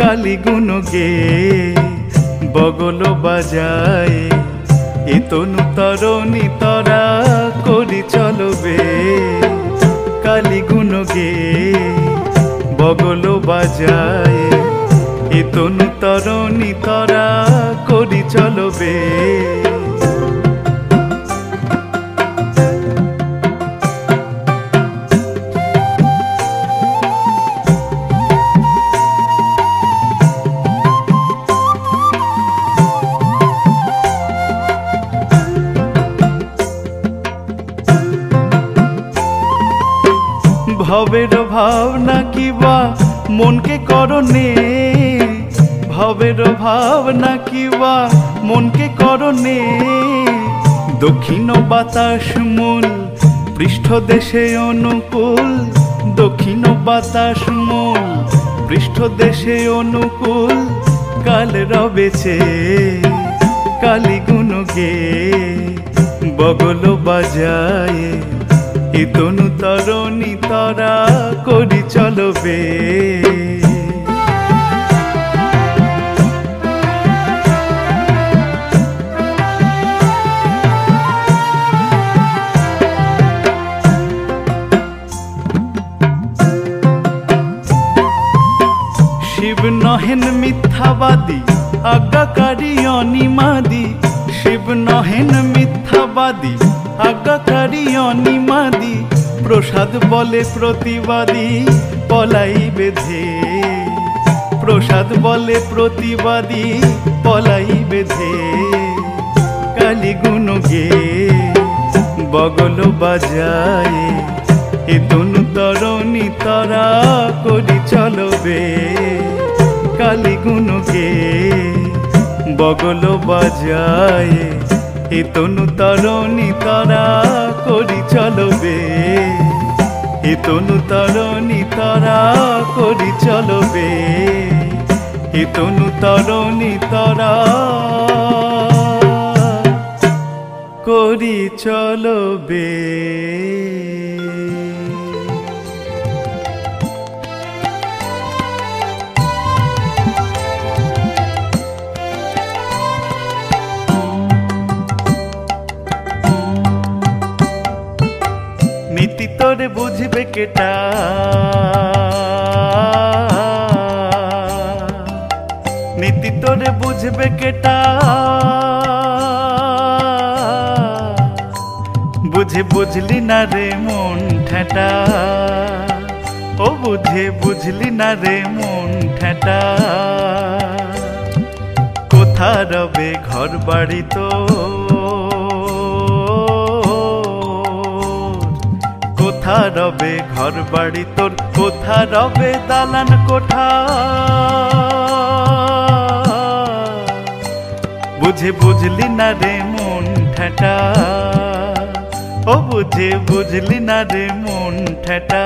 কালি গুণ গে বগল বাজায় এ তনু তরণী তরা করি চলবে কালি গুণ গে বগল বাজায় এ তনু তরণী তরা করি চলবে ভবের ভাবনা কিবা মনকে করনে ভবের ভাবনা কিবা মনকে করনে দক্ষিণ বাতাস মূল পৃষ্ঠদেশে অনুকূল দক্ষিণ বাতাস মূল পৃষ্ঠদেশে অনুকূল কাল রবেছে কালি গুণ গে বগল বাজায় এ তনু তরণী তরা করি চলবে শিব নহেন মিথ্যাবাদী আজ্ঞাকারী অনিমাদি শিব নহেন মিথ্যাবাদী আজ্ঞাকারী অনিমাদি প্রসাদ বলে প্রতিবাদী পলাই বেঁধে প্রসাদ বলে প্রতিবাদী পলাই বেঁধে কালি গুণ গে বগল বাজায় এ তনু তরণী তরা করি চলবে কালি গুণ গে বগল বাজায় এ তনু তরণী তরা করি চলবে এ তনু তরণী তরা করি চলবে এ তনু তরণী তরা করি চলবে নীতি তোরে বুঝবে কেটা নীতি তোরে বুঝবে কেটা বুঝে বুঝলি না রে মন ঠেটা ও বুঝে বুঝলি না রে মন ঠেটা কোথা রবে ঘর বাড়ি তো কোথা রবে ঘর বাড়ি তোর কোথা রবে দালান কোঠা বুঝে বুঝলি না রে মন ঠেটা ও বুঝে বুঝলি না রে মন ঠেটা